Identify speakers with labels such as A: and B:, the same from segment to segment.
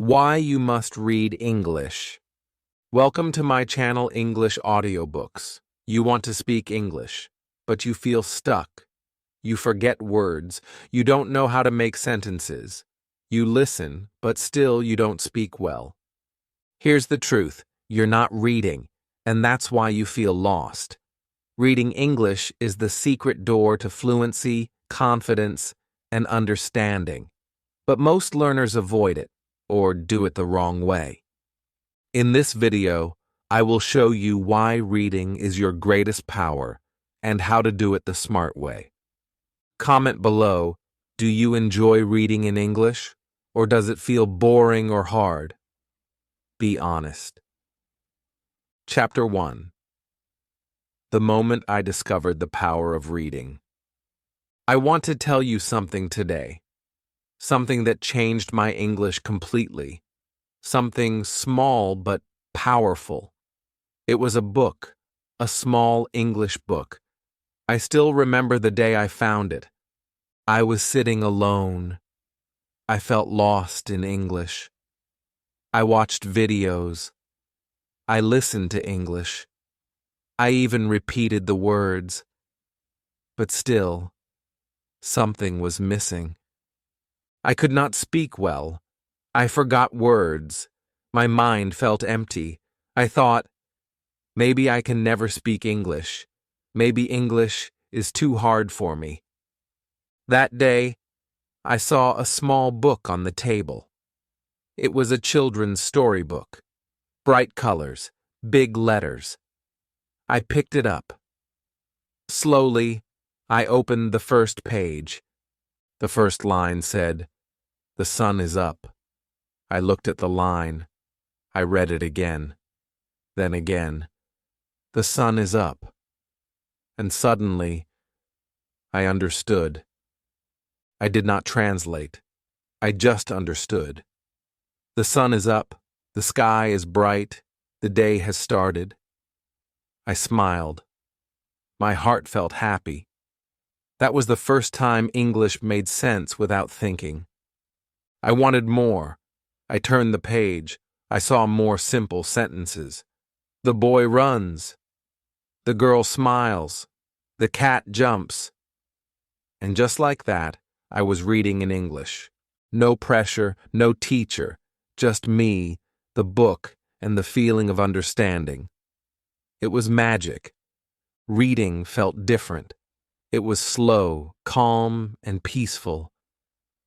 A: Why you must read English. Welcome to my channel English Audiobooks. You want to speak English, but you feel stuck. You forget words. You don't know how to make sentences. You listen, but still you don't speak well. Here's the truth. You're not reading, and that's why you feel lost. Reading English is the secret door to fluency, confidence, and understanding. But most learners avoid it, or do it the wrong way. In this video, I will show you why reading is your greatest power and how to do it the smart way. Comment below, do you enjoy reading in English, or does it feel boring or hard? Be honest. Chapter 1. The moment I discovered the power of reading. I want to tell you something today. Something that changed my English completely. Something small but powerful. It was a book, a small English book. I still remember the day I found it. I was sitting alone. I felt lost in English. I watched videos. I listened to English. I even repeated the words. But still, something was missing. I could not speak well. I forgot words. My mind felt empty. I thought, maybe I can never speak English. Maybe English is too hard for me. That day, I saw a small book on the table. It was a children's storybook. Bright colors, big letters. I picked it up. Slowly, I opened the first page. The first line said, "The sun is up." I looked at the line. I read it again. Then again. "The sun is up." And suddenly, I understood. I did not translate. I just understood. The sun is up. The sky is bright. The day has started. I smiled. My heart felt happy. That was the first time English made sense without thinking. I wanted more. I turned the page. I saw more simple sentences. The boy runs. The girl smiles. The cat jumps. And just like that, I was reading in English. No pressure, no teacher, just me, the book, and the feeling of understanding. It was magic. Reading felt different. It was slow, calm, and peaceful.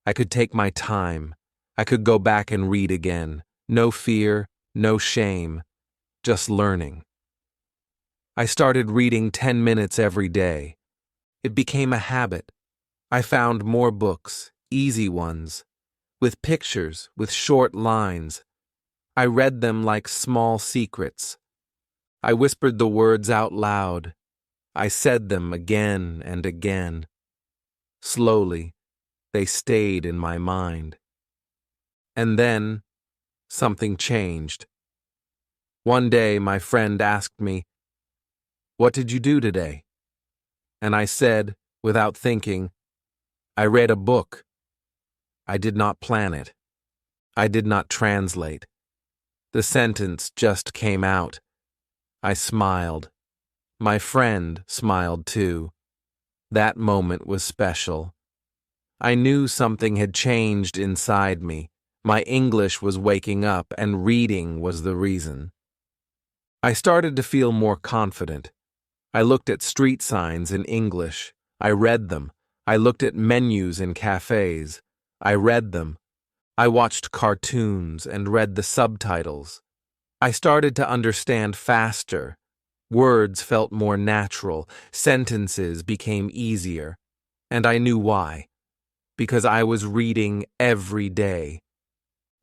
A: I could take my time. I could go back and read again. No fear, no shame, just learning. I started reading 10 minutes every day. It became a habit. I found more books, easy ones, with pictures, with short lines. I read them like small secrets. I whispered the words out loud. I said them again and again. Slowly, they stayed in my mind. And then, something changed. One day, my friend asked me, "What did you do today?" And I said, without thinking, "I read a book." I did not plan it. I did not translate. The sentence just came out. I smiled. My friend smiled too. That moment was special. I knew something had changed inside me. My English was waking up, and reading was the reason. I started to feel more confident. I looked at street signs in English. I read them. I looked at menus in cafes. I read them. I watched cartoons and read the subtitles. I started to understand faster. Words felt more natural. Sentences became easier. And I knew why. Because I was reading every day.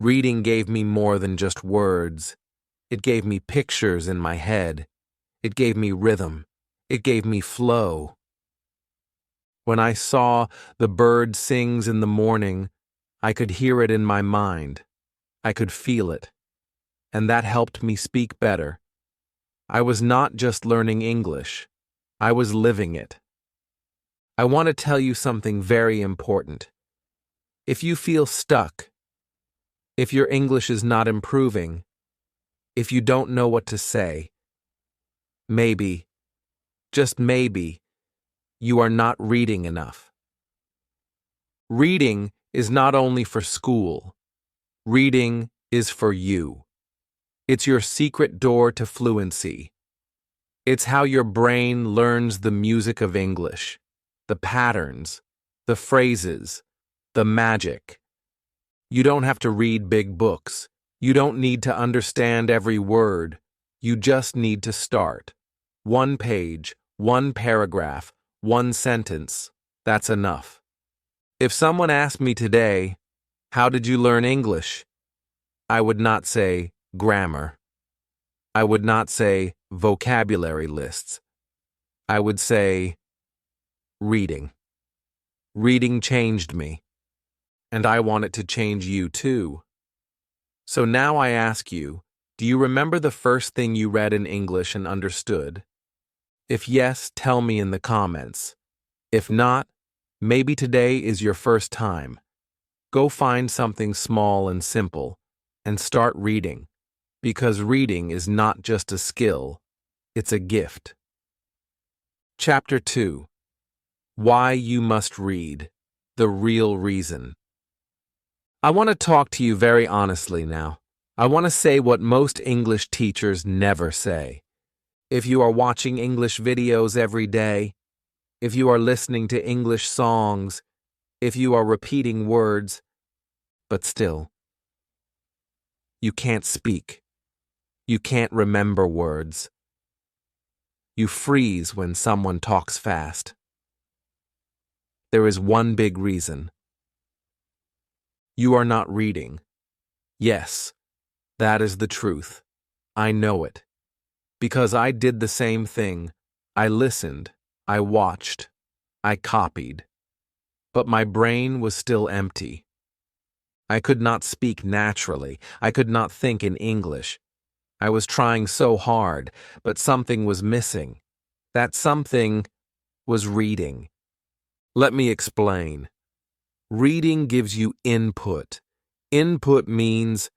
A: Reading gave me more than just words. It gave me pictures in my head. It gave me rhythm. It gave me flow. When I saw the bird sings in the morning, I could hear it in my mind. I could feel it. And that helped me speak better. I was not just learning English. I was living it. I want to tell you something very important. If you feel stuck, If your English is not improving, if you don't know what to say, maybe, just maybe, you are not reading enough. Reading is not only for school. Reading is for you. It's your secret door to fluency. It's how your brain learns the music of English, the patterns, the phrases, the magic. You don't have to read big books. You don't need to understand every word. You just need to start. One page, one paragraph, one sentence. That's enough. If someone asked me today, "How did you learn English?" I would not say grammar. I would not say vocabulary lists. I would say reading. Reading changed me, and I want it to change you too. So now I ask you, do you remember the first thing you read in English and understood? If yes, tell me in the comments. If not, maybe today is your first time. Go find something small and simple and start reading, because reading is not just a skill, it's a gift. Chapter 2. Why you must read. The real reason. I want to talk to you very honestly now. I want to say what most English teachers never say. If you are watching English videos every day, if you are listening to English songs, if you are repeating words, but still, you can't speak. You can't remember words. You freeze when someone talks fast. There is one big reason. You are not reading. Yes, that is the truth. I know it. Because I did the same thing. I listened. I watched. I copied. But my brain was still empty. I could not speak naturally. I could not think in English. I was trying so hard, but something was missing. That something was reading. Let me explain. Reading gives you input. Input means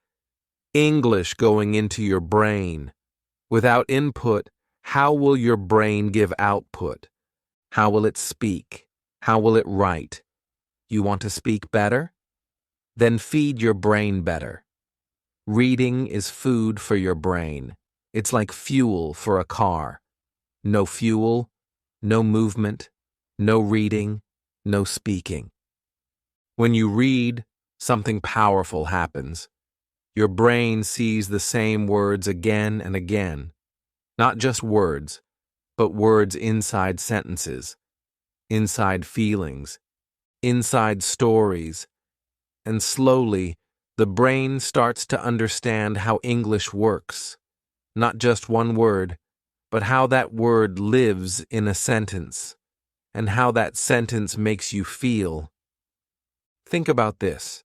A: English going into your brain. Without input, how will your brain give output? How will it speak? How will it write? You want to speak better? Then feed your brain better. Reading is food for your brain. It's like fuel for a car. No fuel, no movement, no reading, no speaking. When you read, something powerful happens. Your brain sees the same words again and again. Not just words, but words inside sentences, inside feelings, inside stories. And slowly, the brain starts to understand how English works. Not just one word, but how that word lives in a sentence, and how that sentence makes you feel. Think about this.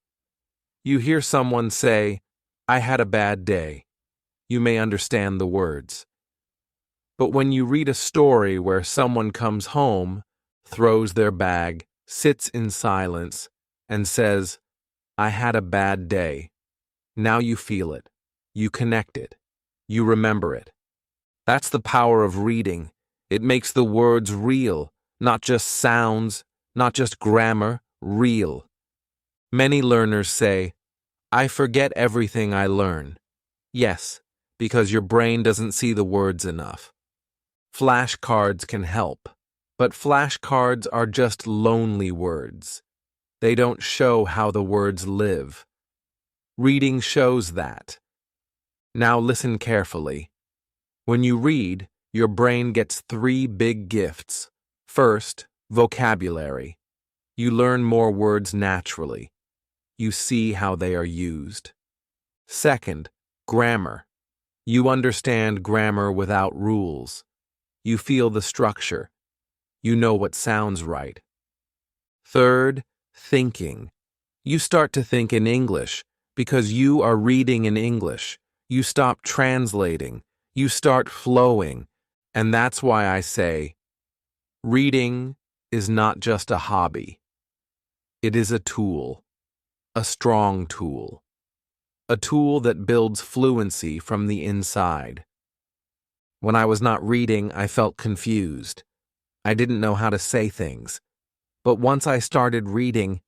A: You hear someone say, "I had a bad day." You may understand the words. But when you read a story where someone comes home, throws their bag, sits in silence, and says, "I had a bad day," now you feel it. You connect it. You remember it. That's the power of reading. It makes the words real, not just sounds, not just grammar, real. Many learners say, "I forget everything I learn." Yes, because your brain doesn't see the words enough. Flashcards can help, but flashcards are just lonely words. They don't show how the words live. Reading shows that. Now listen carefully. When you read, your brain gets 3 big gifts. First, vocabulary. You learn more words naturally. You see how they are used. Second, grammar. You understand grammar without rules. You feel the structure. You know what sounds right. Third, thinking. You start to think in English because you are reading in English. You stop translating. You start flowing. And that's why I say, reading is not just a hobby. It is a tool, a strong tool. a tool that builds fluency from the inside. When I was not reading, I felt confused. I didn't know how to say things. But once I started reading,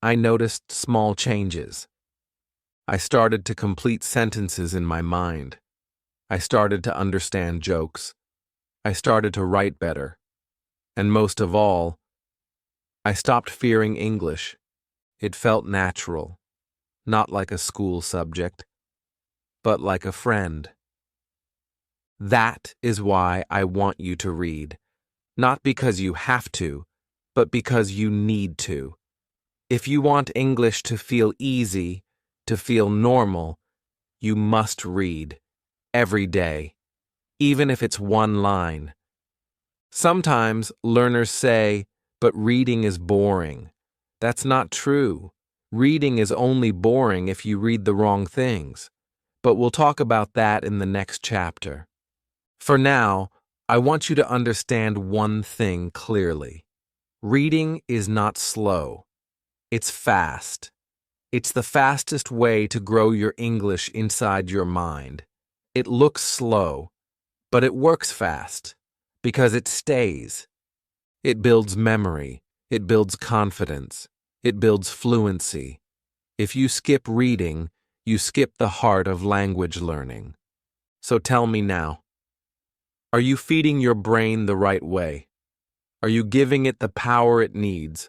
A: I noticed small changes. I started to complete sentences in my mind. I started to understand jokes. I started to write better. And most of all, I stopped fearing English. It felt natural, not like a school subject, but like a friend. That is why I want you to read, not because you have to, but because you need to. If you want English to feel easy, to feel normal, you must read every day, even if it's one line. Sometimes learners say, but reading is boring. That's not true. Reading is only boring if you read the wrong things. But we'll talk about that in the next chapter. For now, I want you to understand one thing clearly. Reading is not slow. It's fast. It's the fastest way to grow your English inside your mind. It looks slow, but it works fast because it stays. It builds memory. It builds confidence. It builds fluency. If you skip reading, you skip the heart of language learning. So tell me now, are you feeding your brain the right way? Are you giving it the power it needs?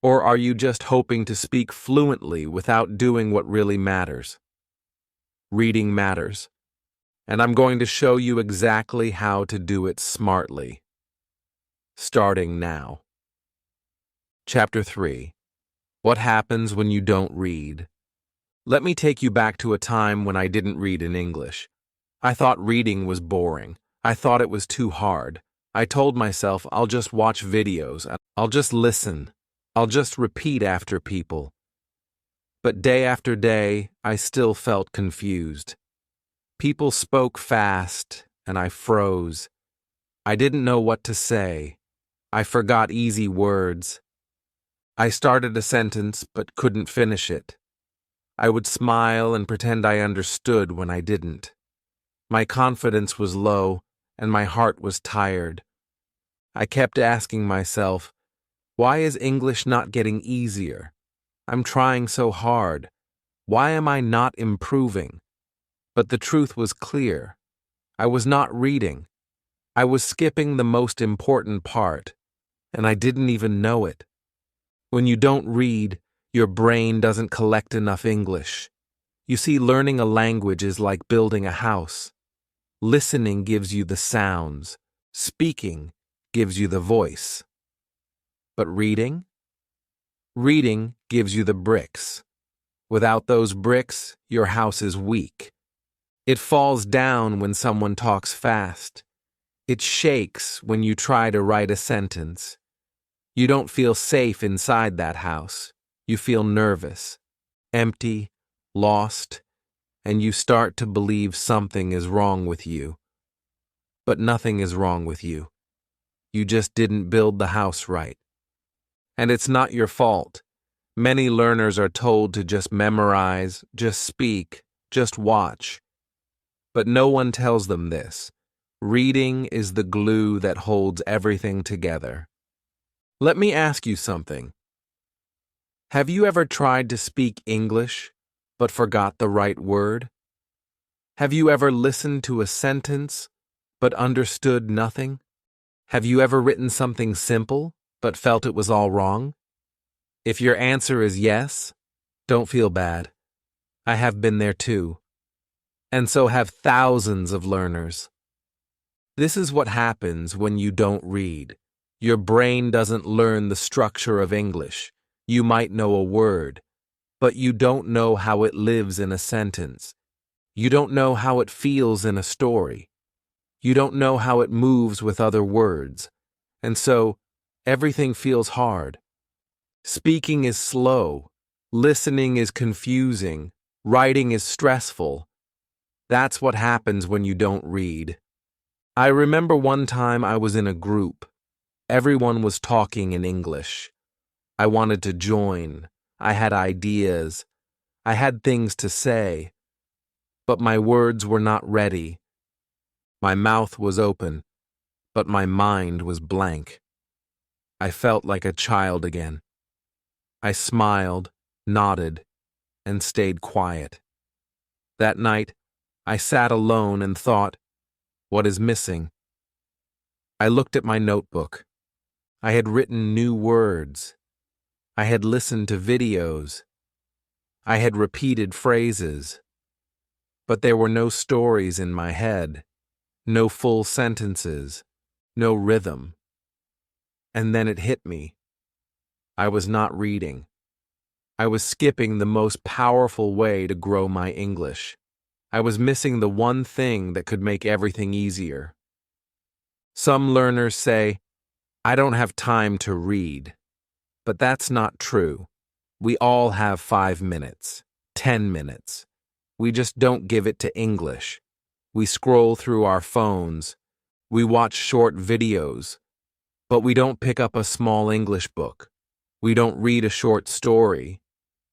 A: Or are you just hoping to speak fluently without doing what really matters? Reading matters, and I'm going to show you exactly how to do it smartly. Starting now. Chapter 3. What happens when you don't read? Let me take you back to a time when I didn't read in English. I thought reading was boring. I thought it was too hard. I told myself I'll just watch videos. I'll just listen. I'll just repeat after people. But day after day, I still felt confused. People spoke fast, and I froze. I didn't know what to say. I forgot easy words. I started a sentence but couldn't finish it. I would smile and pretend I understood when I didn't. My confidence was low, and my heart was tired. I kept asking myself, why is English not getting easier? I'm trying so hard. Why am I not improving? But the truth was clear. I was not reading. I was skipping the most important part, and I didn't even know it. When you don't read, your brain doesn't collect enough English. You see, learning a language is like building a house. Listening gives you the sounds. Speaking gives you the voice. But reading? Reading gives you the bricks. Without those bricks, your house is weak. It falls down when someone talks fast. It shakes when you try to write a sentence. You don't feel safe inside that house. You feel nervous, empty, lost, and you start to believe something is wrong with you. But nothing is wrong with you. You just didn't build the house right. And it's not your fault. Many learners are told to just memorize, just speak, just watch. But no one tells them this. Reading is the glue that holds everything together. Let me ask you something. Have you ever tried to speak English, but forgot the right word? Have you ever listened to a sentence, but understood nothing? Have you ever written something simple, but felt it was all wrong? If your answer is yes, don't feel bad. I have been there too. And so have thousands of learners. This is what happens when you don't read. Your brain doesn't learn the structure of English. You might know a word, but you don't know how it lives in a sentence. You don't know how it feels in a story. You don't know how it moves with other words. And so, everything feels hard. Speaking is slow. Listening is confusing. Writing is stressful. That's what happens when you don't read. I remember one time I was in a group. Everyone was talking in English. I wanted to join. I had ideas. I had things to say, but my words were not ready. My mouth was open, but my mind was blank. I felt like a child again. I smiled, nodded, and stayed quiet. That night, I sat alone and thought, what is missing? I looked at my notebook. I had written new words. I had listened to videos. I had repeated phrases. But there were no stories in my head, no full sentences, no rhythm. And then it hit me. I was not reading. I was skipping the most powerful way to grow my English. I was missing the one thing that could make everything easier. Some learners say, I don't have time to read. But that's not true. We all have 5 minutes, 10 minutes. We just don't give it to English. We scroll through our phones. We watch short videos. But we don't pick up a small English book. We don't read a short story.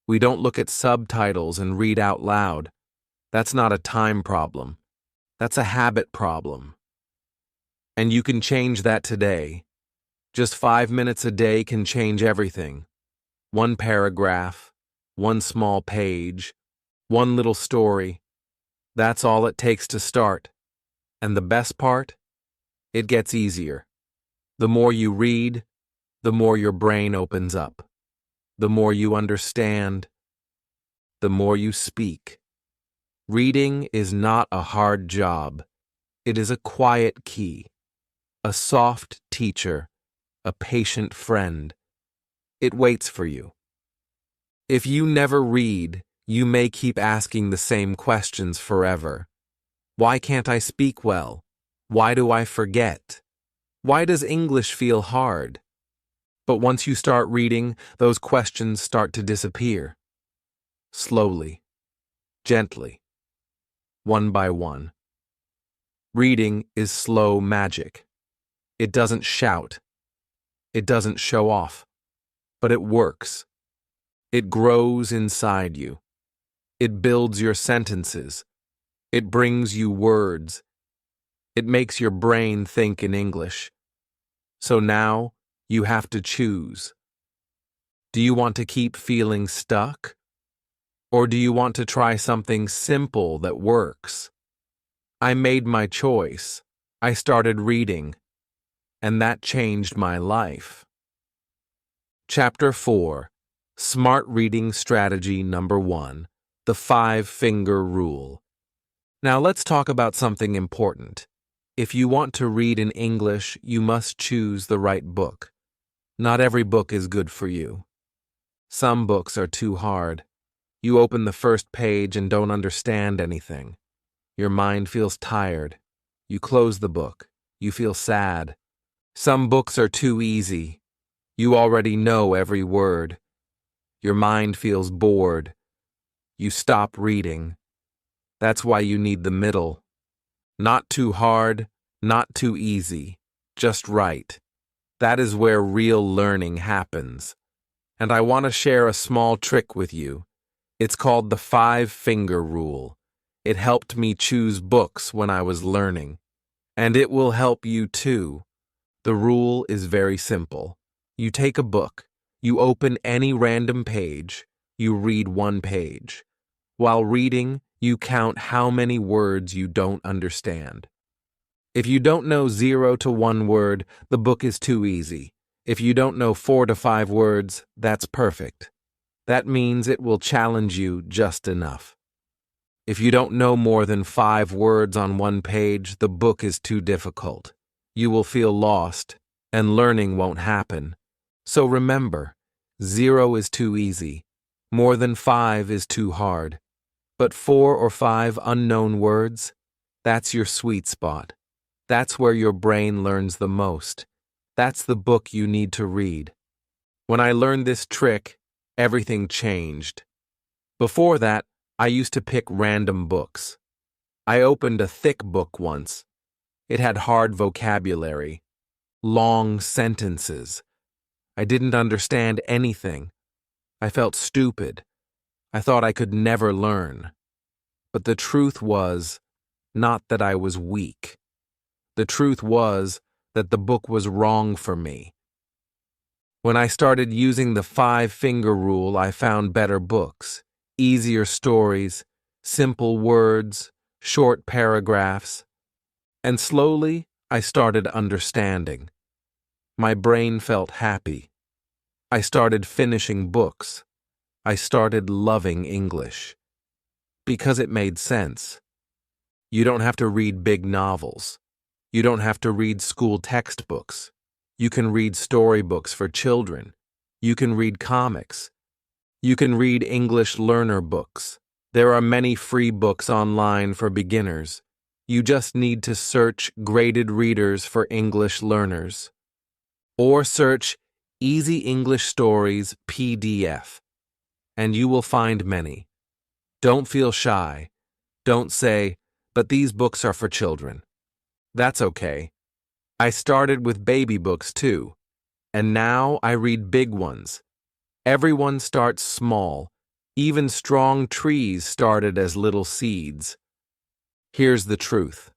A: We don't look at subtitles and read out loud. That's not a time problem. That's a habit problem. And you can change that today. Just 5 minutes a day can change everything. One paragraph, one small page, one little story. That's all it takes to start. And the best part? It gets easier. The more you read, the more your brain opens up. The more you understand, the more you speak. Reading is not a hard job. It is a quiet key, a soft teacher, a patient friend. It waits for you. If you never read, you may keep asking the same questions forever. Why can't I speak well? Why do I forget? Why does English feel hard? But once you start reading, those questions start to disappear. Slowly, gently, one by one. Reading is slow magic. It doesn't shout. It doesn't show off. But it works. It grows inside you. It builds your sentences. It brings you words. It makes your brain think in English. So now, you have to choose. Do you want to keep feeling stuck? Or do you want to try something simple that works? I made my choice. I started reading. And that changed my life. Chapter 4. Smart Reading Strategy Number 1. The 5-Finger Rule. Now let's talk about something important. If you want to read in English, you must choose the right book. Not every book is good for you. Some books are too hard. You open the first page and don't understand anything. Your mind feels tired. You close the book. You feel sad. Some books are too easy. You already know every word. Your mind feels bored. You stop reading. That's why you need the middle. Not too hard, not too easy. Just right. That is where real learning happens. And I want to share a small trick with you. It's called the 5-Finger Rule. It helped me choose books when I was learning. And it will help you too. The rule is very simple. You take a book, you open any random page, you read one page. While reading, you count how many words you don't understand. If you don't know 0 to 1 word, the book is too easy. If you don't know 4 to 5 words, that's perfect. That means it will challenge you just enough. If you don't know more than 5 words on one page, the book is too difficult. You will feel lost, and learning won't happen. So remember, 0 is too easy. More than 5 is too hard. But 4 or 5 unknown words, that's your sweet spot. That's where your brain learns the most. That's the book you need to read. When I learned this trick, everything changed. Before that, I used to pick random books. I opened a thick book once. It had hard vocabulary, long sentences. I didn't understand anything. I felt stupid. I thought I could never learn. But the truth was not that I was weak. The truth was that the book was wrong for me. When I started using the 5-finger rule, I found better books, easier stories, simple words, short paragraphs, and slowly I started understanding. My brain felt happy. I started finishing books. I started loving English. Because it made sense. You don't have to read big novels. You don't have to read school textbooks. You can read storybooks for children. You can read comics. You can read English learner books. There are many free books online for beginners. You just need to search graded readers for English learners. Or search Easy English Stories PDF, and you will find many. Don't feel shy. Don't say, but these books are for children. That's okay. I started with baby books too, and now I read big ones. Everyone starts small. Even strong trees started as little seeds. Here's the truth.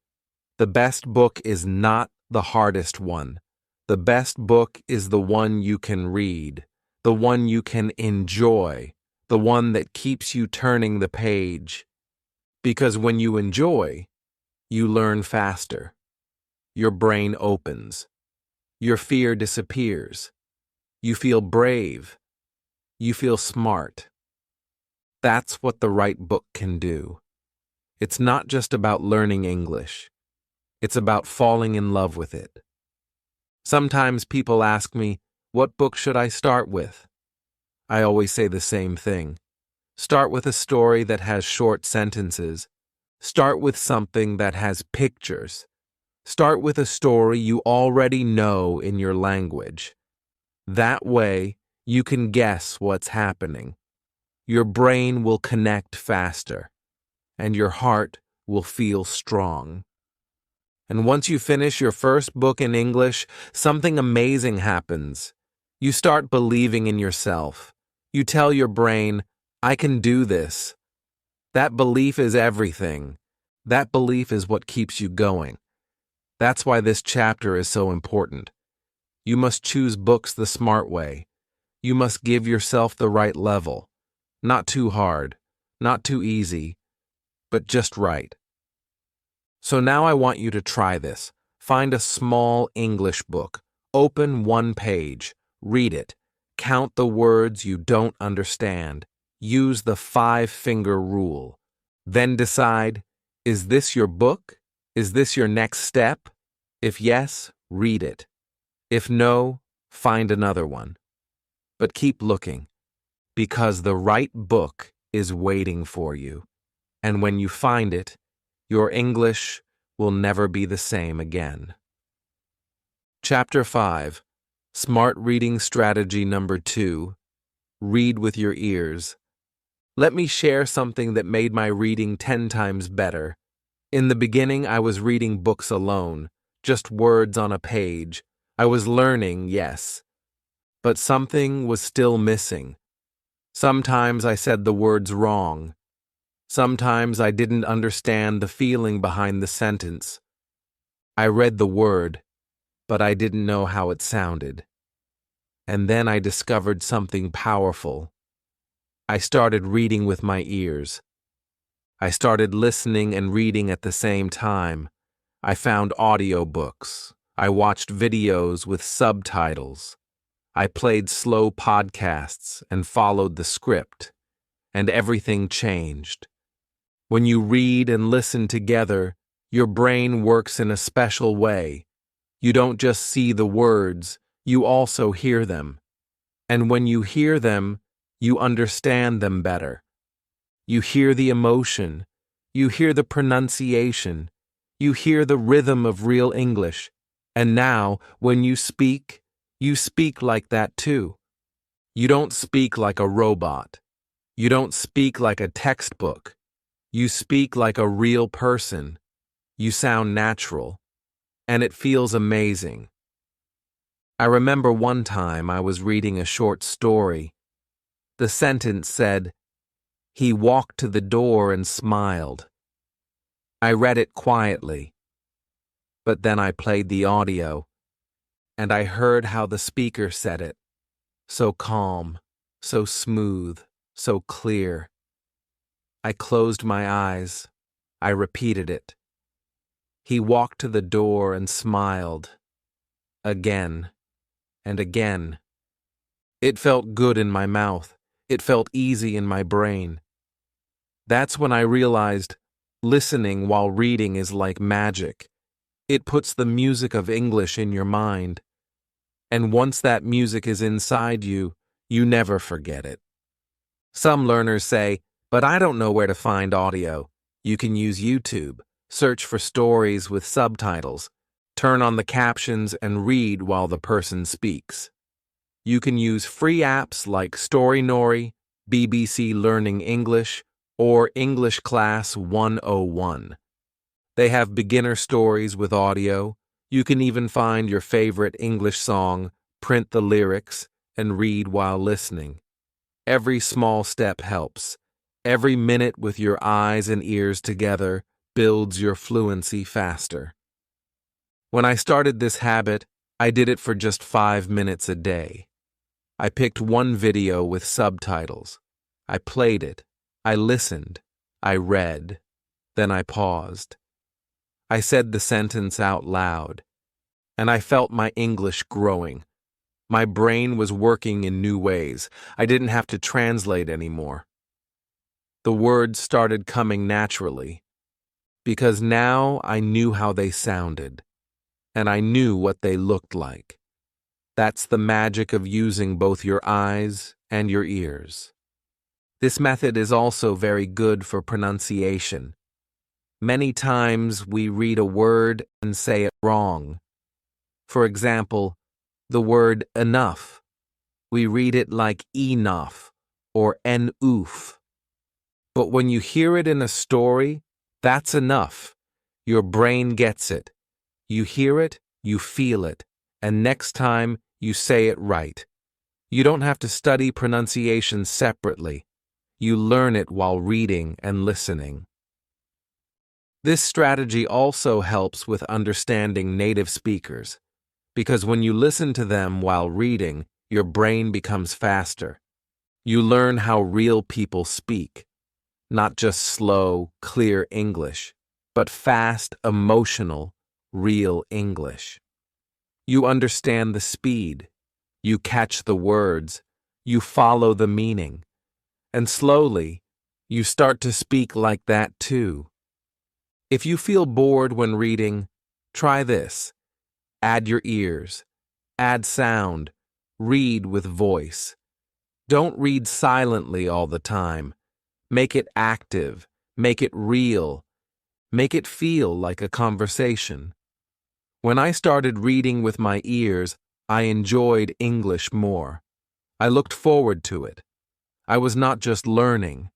A: The best book is not the hardest one. The best book is the one you can read, the one you can enjoy, the one that keeps you turning the page. Because when you enjoy, you learn faster. Your brain opens. Your fear disappears. You feel brave. You feel smart. That's what the right book can do. It's not just about learning English. It's about falling in love with it. Sometimes people ask me, what book should I start with? I always say the same thing. Start with a story that has short sentences. Start with something that has pictures. Start with a story you already know in your language. That way, you can guess what's happening. Your brain will connect faster, and your heart will feel strong. And once you finish your first book in English, something amazing happens. You start believing in yourself. You tell your brain, I can do this. That belief is everything. That belief is what keeps you going. That's why this chapter is so important. You must choose books the smart way. You must give yourself the right level. Not too hard, not too easy, but just right. So now I want you to try this. Find a small English book. Open one page. Read it. Count the words you don't understand. Use the 5-finger rule. Then decide, is this your book? Is this your next step? If yes, read it. If no, find another one. But keep looking, because the right book is waiting for you. And when you find it, your English will never be the same again. Chapter 5, Smart Reading Strategy Number 2, Read with Your Ears. Let me share something that made my reading 10 times better. In the beginning, I was reading books alone, just words on a page. I was learning, yes, but something was still missing. Sometimes I said the words wrong. Sometimes I didn't understand the feeling behind the sentence. I read the word, but I didn't know how it sounded. And then I discovered something powerful. I started reading with my ears. I started listening and reading at the same time. I found audiobooks. I watched videos with subtitles. I played slow podcasts and followed the script, and everything changed. When you read and listen together, your brain works in a special way. You don't just see the words, you also hear them. And when you hear them, you understand them better. You hear the emotion, you hear the pronunciation, you hear the rhythm of real English. And now, when you speak like that too. You don't speak like a robot. You don't speak like a textbook. You speak like a real person. You sound natural. And it feels amazing. I remember one time I was reading a short story. The sentence said, He walked to the door and smiled. I read it quietly, but then I played the audio, and I heard how the speaker said it. So calm, so smooth, so clear. I closed my eyes. I repeated it. He walked to the door and smiled. Again and again. It felt good in my mouth. It felt easy in my brain. That's when I realized listening while reading is like magic. It puts the music of English in your mind. And once that music is inside you, you never forget it. Some learners say, "But I don't know where to find audio." You can use YouTube, search for stories with subtitles, turn on the captions and read while the person speaks. You can use free apps like Storynori, BBC Learning English, or English Class 101. They have beginner stories with audio. You can even find your favorite English song, print the lyrics, and read while listening. Every small step helps. Every minute with your eyes and ears together builds your fluency faster. When I started this habit, I did it for just 5 minutes a day. I picked one video with subtitles. I played it. I listened. I read. Then I paused. I said the sentence out loud, and I felt my English growing. My brain was working in new ways. I didn't have to translate anymore. The words started coming naturally, because now I knew how they sounded, and I knew what they looked like. That's the magic of using both your eyes and your ears. This method is also very good for pronunciation. Many times we read a word and say it wrong. For example, the word enough. We read it like enough or en-oof. But when you hear it in a story, that's enough. Your brain gets it. You hear it, you feel it, and next time you say it right. You don't have to study pronunciation separately. You learn it while reading and listening. This strategy also helps with understanding native speakers, because when you listen to them while reading, your brain becomes faster. You learn how real people speak, not just slow, clear English, but fast, emotional, real English. You understand the speed, you catch the words, you follow the meaning, and slowly, you start to speak like that too. If you feel bored when reading, try this. Add your ears, add sound, read with voice. Don't read silently all the time. Make it active, make it real, make it feel like a conversation. When I started reading with my ears, I enjoyed English more. I looked forward to it. I was not just learning.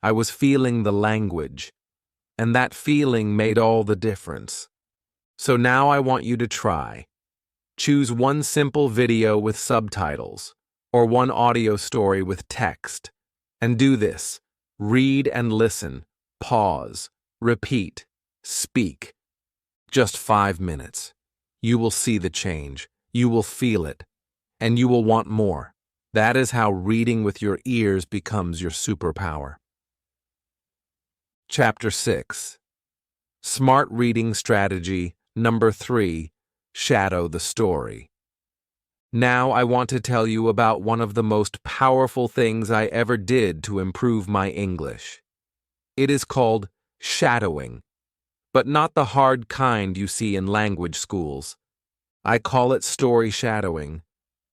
A: I was feeling the language, and that feeling made all the difference. So now I want you to try. Choose one simple video with subtitles, or one audio story with text, and do this. Read and listen, pause, repeat, speak. Just 5 minutes. You will see the change, you will feel it, and you will want more. That is how reading with your ears becomes your superpower. Chapter 6. Smart Reading Strategy Number 3. Shadow the Story. Now I want to tell you about one of the most powerful things I ever did to improve my English. It is called shadowing, but not the hard kind you see in language schools. I call it story shadowing.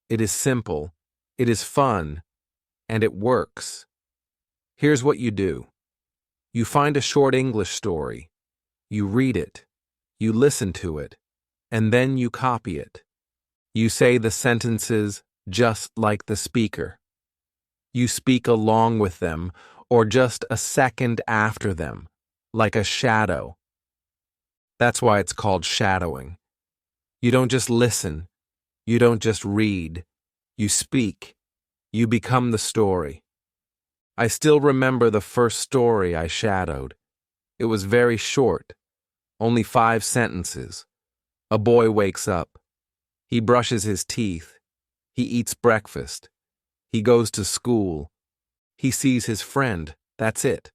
A: It is simple, it is fun, and it works. Here's what you do. You find a short English story. You read it. You listen to it. And then you copy it. You say the sentences just like the speaker. You speak along with them, or just a second after them, like a shadow. That's why it's called shadowing. You don't just listen. You don't just read. You speak. You become the story. I still remember the first story I shadowed. It was very short, only 5 sentences. A boy wakes up. He brushes his teeth. He eats breakfast. He goes to school. He sees his friend. That's it.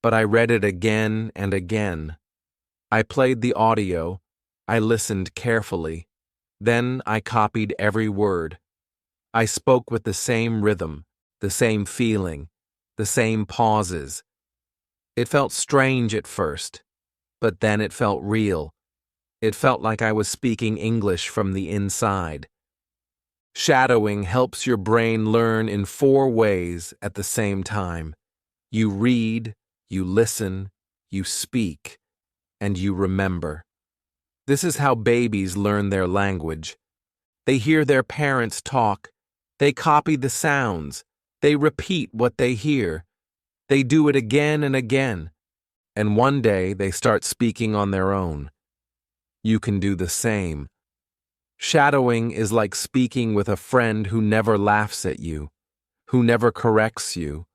A: But I read it again and again. I played the audio. I listened carefully. Then I copied every word. I spoke with the same rhythm, the same feeling, the same pauses. It felt strange at first, but then it felt real. It felt like I was speaking English from the inside. Shadowing helps your brain learn in 4 ways at the same time. You read, you listen, you speak, and you remember. This is how babies learn their language. They hear their parents talk. They copy the sounds. They repeat what they hear. They do it again and again. And one day they start speaking on their own. You can do the same. Shadowing is like speaking with a friend who never laughs at you, who never corrects you,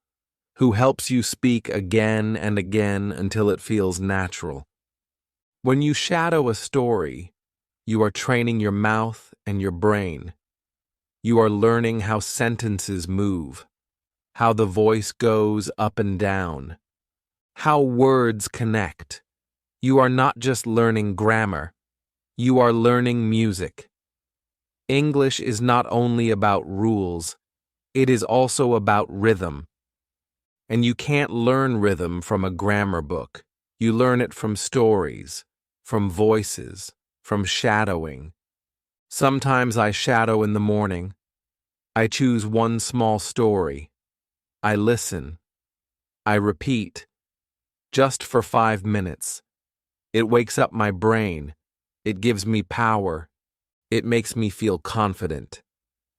A: who helps you speak again and again until it feels natural. When you shadow a story, you are training your mouth and your brain. You are learning how sentences move, how the voice goes up and down, how words connect. You are not just learning grammar, you are learning music. English is not only about rules, it is also about rhythm. And you can't learn rhythm from a grammar book. You learn it from stories, from voices, from shadowing. Sometimes I shadow in the morning. I choose one small story. I listen. I repeat. Just for 5 minutes. It wakes up my brain. It gives me power. It makes me feel confident.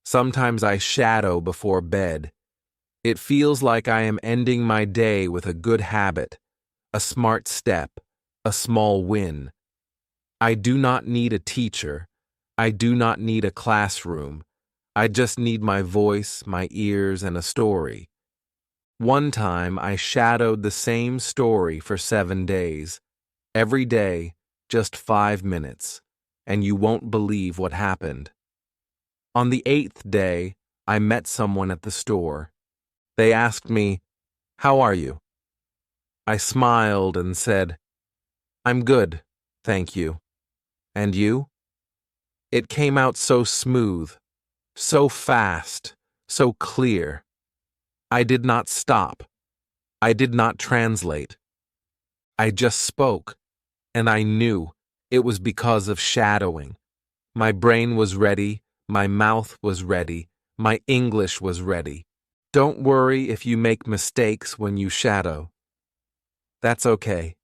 A: Sometimes I shadow before bed. It feels like I am ending my day with a good habit, a smart step, a small win. I do not need a teacher. I do not need a classroom. I just need my voice, my ears, and a story. One time I shadowed the same story for 7 days. Every day, just 5 minutes, and you won't believe what happened. On the 8th day, I met someone at the store. They asked me, "How are you?" I smiled and said, "I'm good, thank you. And you?" It came out so smooth, so fast, so clear. I did not stop. I did not translate. I just spoke. And I knew it was because of shadowing. My brain was ready, my mouth was ready, my English was ready. Don't worry if you make mistakes when you shadow. That's okay.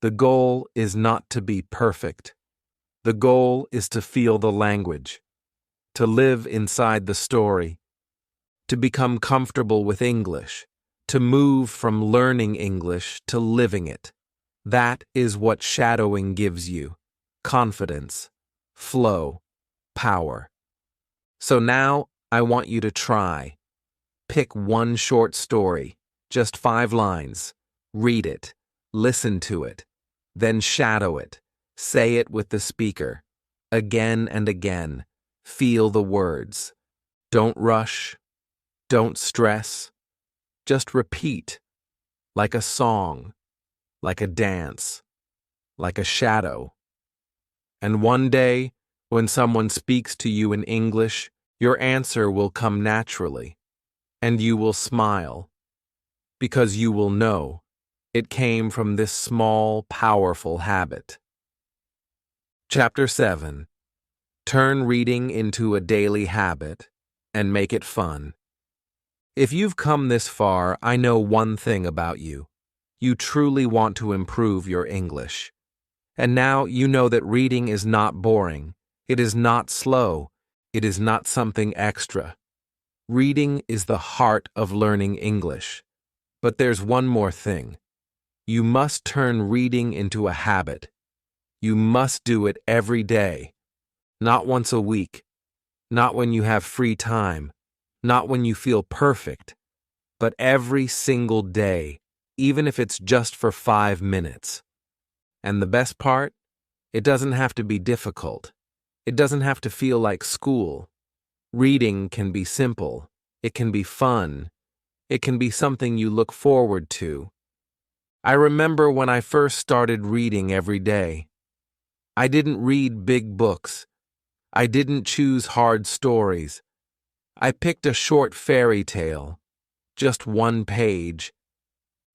A: The goal is not to be perfect. The goal is to feel the language, to live inside the story, to become comfortable with English, to move from learning English to living it. That is what shadowing gives you: confidence, flow, power. So now I want you to try. Pick one short story, just 5 lines. Read it, listen to it, then shadow it. Say it with the speaker. Again and again. Feel the words. Don't rush. Don't stress. Just repeat, like a song, like a dance, like a shadow. And one day, when someone speaks to you in English, your answer will come naturally, and you will smile, because you will know it came from this small, powerful habit. Chapter 7. Turn reading into a daily habit and make it fun. If you've come this far, I know one thing about you. You truly want to improve your English. And now you know that reading is not boring. It is not slow. It is not something extra. Reading is the heart of learning English. But there's one more thing. You must turn reading into a habit. You must do it every day. Not once a week. Not when you have free time. Not when you feel perfect. but every single day, even if it's just for 5 minutes. And the best part? It doesn't have to be difficult. It doesn't have to feel like school. Reading can be simple. It can be fun. It can be something you look forward to. I remember when I first started reading every day. I didn't read big books. I didn't choose hard stories. I picked a short fairy tale, just one page.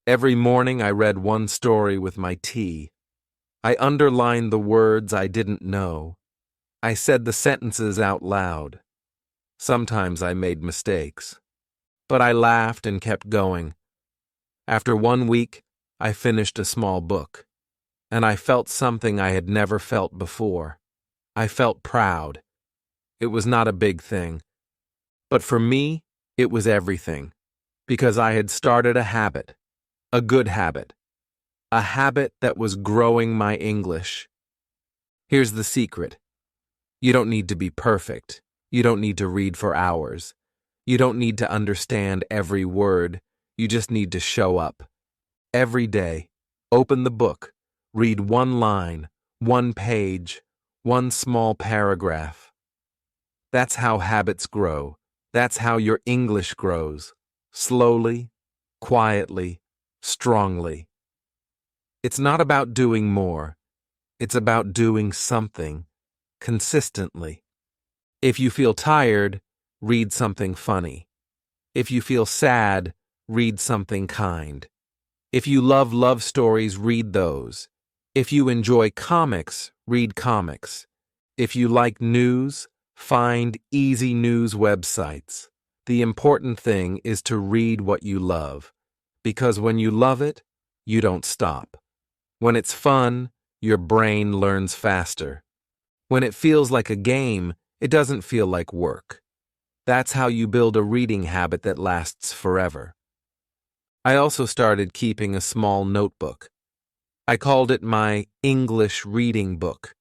A: Every morning I read one story with my tea. I underlined the words I didn't know. I said the sentences out loud. Sometimes I made mistakes. But I laughed and kept going. After 1 week, I finished a small book, and I felt something I had never felt before. I felt proud. It was not a big thing. But for me, it was everything, because I had started a habit, a good habit, a habit that was growing my English. Here's the secret. You don't need to be perfect. You don't need to read for hours. You don't need to understand every word. You just need to show up. Every day, open the book, read one line, one page, one small paragraph. That's how habits grow. That's how your English grows. Slowly, quietly, strongly. It's not about doing more. It's about doing something consistently. If you feel tired, read something funny. If you feel sad, read something kind. If you love love stories, read those. If you enjoy comics, read comics. If you like news, find easy news websites. The important thing is to read what you love, because when you love it, you don't stop. When it's fun, your brain learns faster. When it feels like a game, it doesn't feel like work. That's how you build a reading habit that lasts forever. I also started keeping a small notebook. I called it my English reading book.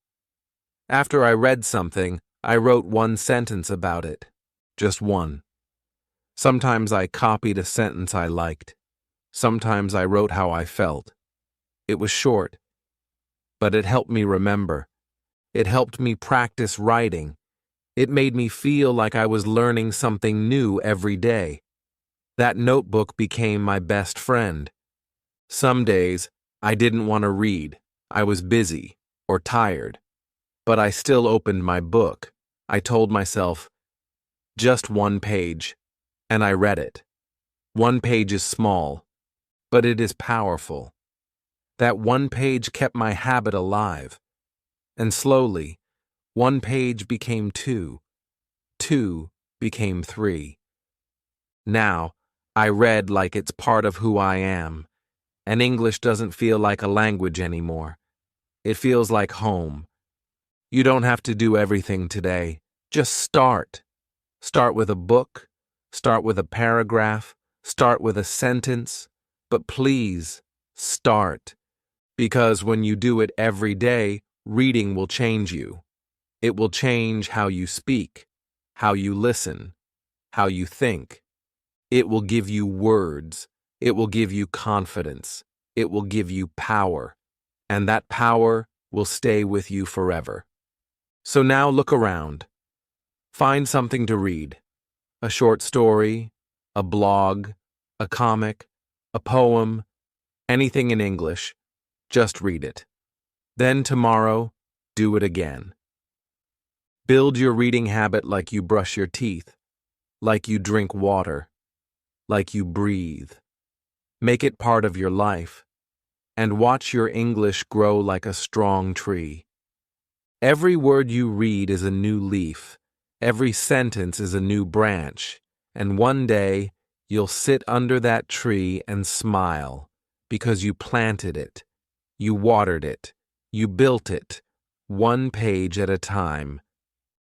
A: After I read something, I wrote one sentence about it. Just one. Sometimes I copied a sentence I liked. Sometimes I wrote how I felt. It was short, but it helped me remember. It helped me practice writing. It made me feel like I was learning something new every day. That notebook became my best friend. Some days, I didn't want to read. I was busy or tired. But I still opened my book. I told myself, just one page, and I read it. One page is small, but it is powerful. That one page kept my habit alive. And slowly, one page became two. Two became three. Now, I read like it's part of who I am, and English doesn't feel like a language anymore. It feels like home. You don't have to do everything today. Just start. Start with a book. Start with a paragraph. Start with a sentence. But please, start. Because when you do it every day, reading will change you. It will change how you speak, how you listen, how you think. It will give you words. It will give you confidence. It will give you power. And that power will stay with you forever. So now look around. Find something to read. A short story, a blog, a comic, a poem, anything in English. Just read it. Then tomorrow, do it again. Build your reading habit like you brush your teeth, like you drink water, like you breathe. Make it part of your life, and watch your English grow like a strong tree. Every word you read is a new leaf. Every sentence is a new branch. And one day, you'll sit under that tree and smile because you planted it, you watered it, you built it, one page at a time.